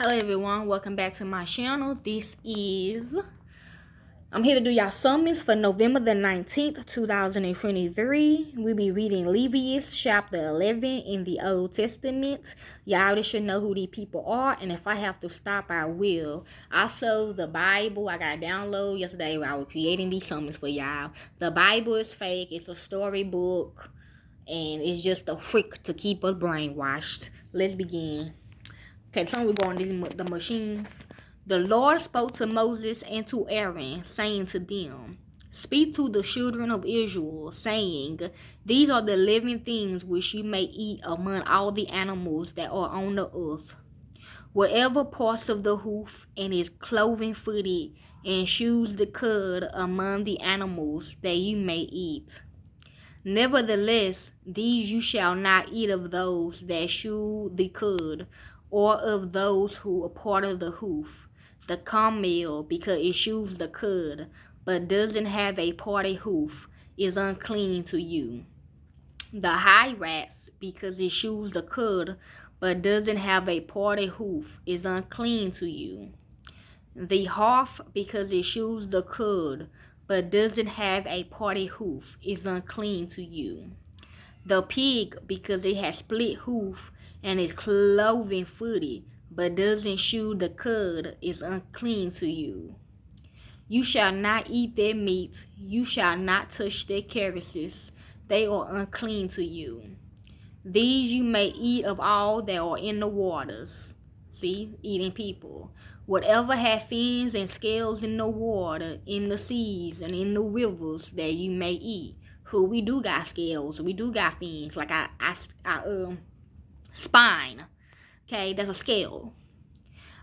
Hello everyone, welcome back to my channel. I'm here to do y'all summons for November the 19th, 2023. We'll be reading Leviticus chapter 11 in the Old Testament. Y'all already should know who these people are, and if I have to stop, I will. Also, the Bible, I got a download yesterday while I was creating these summons for y'all. The Bible is fake, it's a storybook, and it's just a trick to keep us brainwashed. Let's begin. Okay, so we're going to the machines. The Lord spoke to Moses and to Aaron, saying to them, Speak to the children of Israel, saying, These are the living things which you may eat among all the animals that are on the earth. Whatever parts of the hoof and is cloven footed and chews the cud among the animals that you may eat. Nevertheless, these you shall not eat of those that chew the cud, or of those who are part of the hoof. The camel, because it chews the cud, but doesn't have a party hoof, is unclean to you. The hyrax, because it chews the cud, but doesn't have a party hoof, is unclean to you. The half, because it chews the cud, but doesn't have a party hoof, is unclean to you. The pig, because it has split hoof and is cloven footed, but doesn't chew the cud, is unclean to you. You shall not eat their meat, you shall not touch their carcasses, they are unclean to you. These you may eat of all that are in the waters. See, eating people. Whatever have fins and scales in the water, in the seas, and in the rivers that you may eat. Who we do got scales, we do got fins, like our spine. Okay, that's a scale.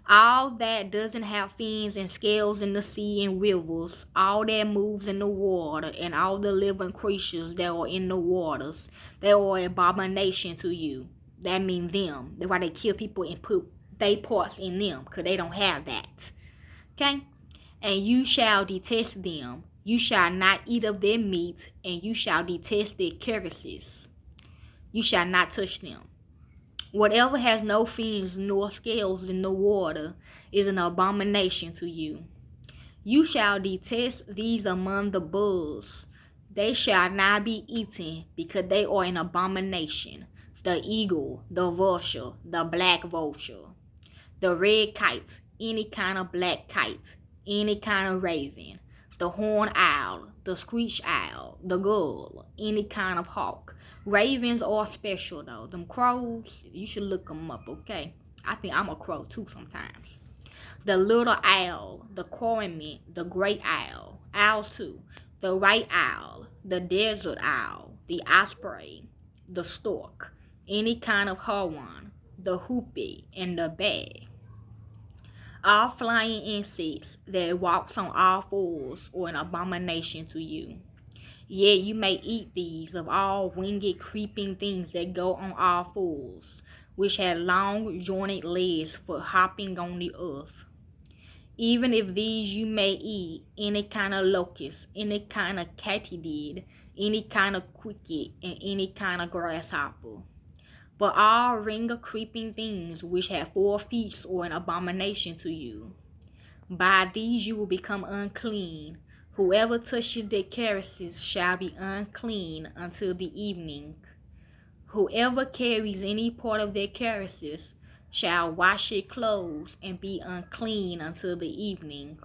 All that doesn't have fins and scales in the sea and rivers, all that moves in the water, and all the living creatures that are in the waters, they are an abomination to you. That means them. That's why they kill people and put their parts in them, because they don't have that. Okay? And you shall detest them. You shall not eat of their meat, and you shall detest their carcasses. You shall not touch them. Whatever has no fins nor scales in the water is an abomination to you. You shall detest these among the bulls. They shall not be eaten, because they are an abomination. The eagle, the vulture, the black vulture, the red kite, any kind of black kite, any kind of raven, the horned owl, the screech owl, the gull, any kind of hawk. Ravens are special though. Them crows, you should look them up, okay? I think I'm a crow too sometimes. The little owl, the cormorant, the great owl, owls too, the white owl, the desert owl, the osprey, the stork, any kind of heron, the hoopie, and the bat. All flying insects that walks on all fours are an abomination to you. Yet you may eat these of all winged creeping things that go on all fours, which have long jointed legs for hopping on the earth. Even if these you may eat, any kind of locust, any kind of katydid, any kind of cricket, and any kind of grasshopper. But all ring creeping things which have 4 feet are an abomination to you. By these you will become unclean. Whoever touches their carcasses shall be unclean until the evening. Whoever carries any part of their carcasses shall wash their clothes and be unclean until the evening.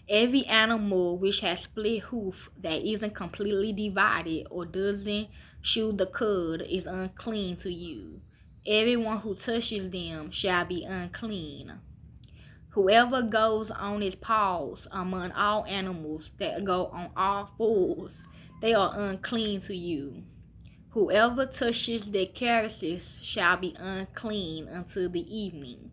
Every animal which has split hoof that isn't completely divided or doesn't chew the cud is unclean to you. Everyone who touches them shall be unclean. Whoever goes on his paws among all animals that go on all fours, they are unclean to you. Whoever touches their carcasses shall be unclean until the evening.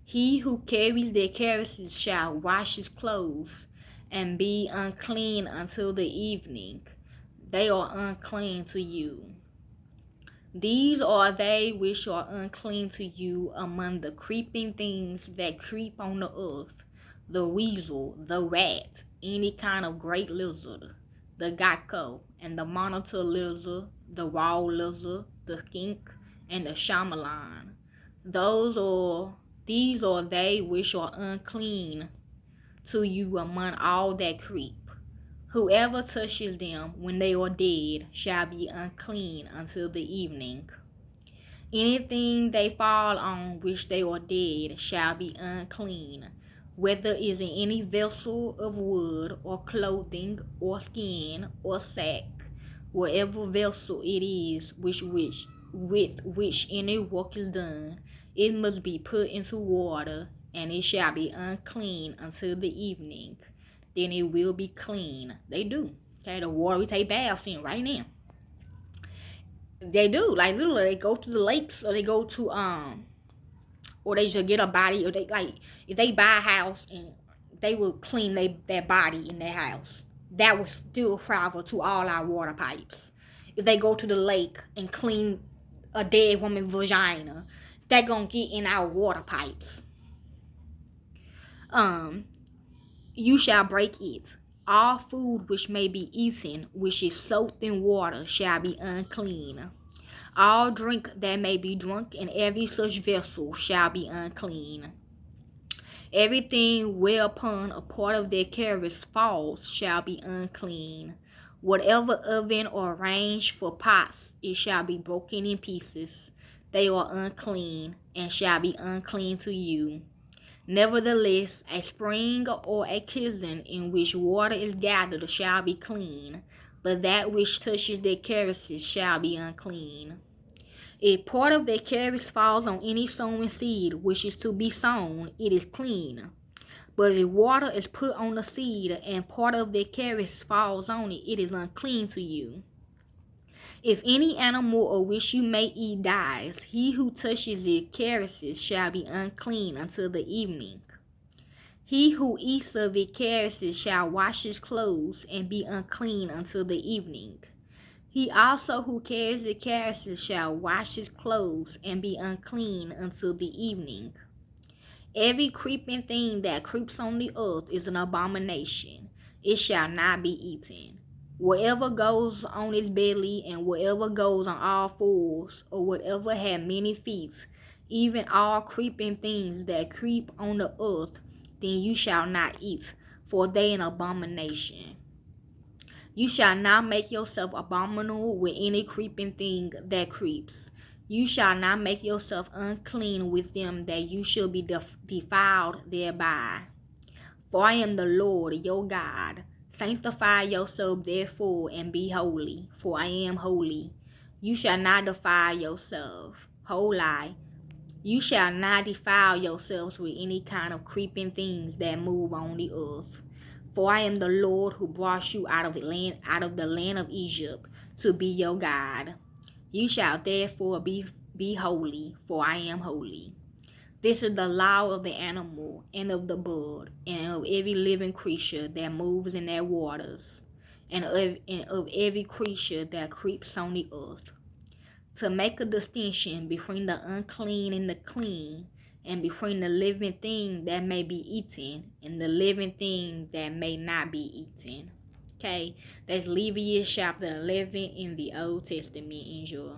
He who carries their carcasses shall wash his clothes and be unclean until the evening. They are unclean to you. These are they which are unclean to you among the creeping things that creep on the earth, the weasel, the rat, any kind of great lizard, the gecko, and the monitor lizard, the wall lizard, the skink, and the chamalon. Those are These are they which are unclean to you among all that creep. Whoever touches them when they are dead shall be unclean until the evening. Anything they fall on which they are dead shall be unclean, whether it is in any vessel of wood, or clothing, or skin, or sack, whatever vessel it is with which any work is done, it must be put into water, and it shall be unclean until the evening. Then it will be clean. They do. Okay, the water we take baths in right now. They do. Like literally, they go to the lakes, or they go to or they just get a body, or they like if they buy a house and they will clean their body in their house. That will still travel to all our water pipes. If they go to the lake and clean a dead woman's vagina, that gonna get in our water pipes. You shall break it. All food which may be eaten, which is soaked in water, shall be unclean. All drink that may be drunk in every such vessel shall be unclean. Everything whereupon a part of their carriage falls shall be unclean. Whatever oven or range for pots, it shall be broken in pieces. They are unclean, and shall be unclean to you. Nevertheless, a spring or a kison in which water is gathered shall be clean, but that which touches their carcasses shall be unclean. If part of their carcass falls on any sown seed which is to be sown, it is clean. But if water is put on the seed, and part of their carcass falls on it, it is unclean to you. If any animal of which you may eat dies, he who touches its carcasses shall be unclean until the evening. He who eats of its carcasses shall wash his clothes, and be unclean until the evening. He also who carries the carcasses shall wash his clothes, and be unclean until the evening. Every creeping thing that creeps on the earth is an abomination. It shall not be eaten. Whatever goes on its belly, and whatever goes on all fours, or whatever had many feet, even all creeping things that creep on the earth, then you shall not eat, for they an abomination. You shall not make yourself abominable with any creeping thing that creeps. You shall not make yourself unclean with them, that you shall be defiled thereby. For I am the Lord your God. Sanctify yourself therefore, and be holy, for I am holy. You shall not defile yourself. Holy. You shall not defile yourselves with any kind of creeping things that move on the earth. For I am the Lord who brought you out of the land of Egypt, to be your God. You shall therefore be holy, for I am holy. This is the law of the animal, and of the bird, and of every living creature that moves in their waters, and of every creature that creeps on the earth, to make a distinction between the unclean and the clean, and between the living thing that may be eaten and the living thing that may not be eaten. Okay, that's Leviticus chapter 11 in the Old Testament. Enjoy.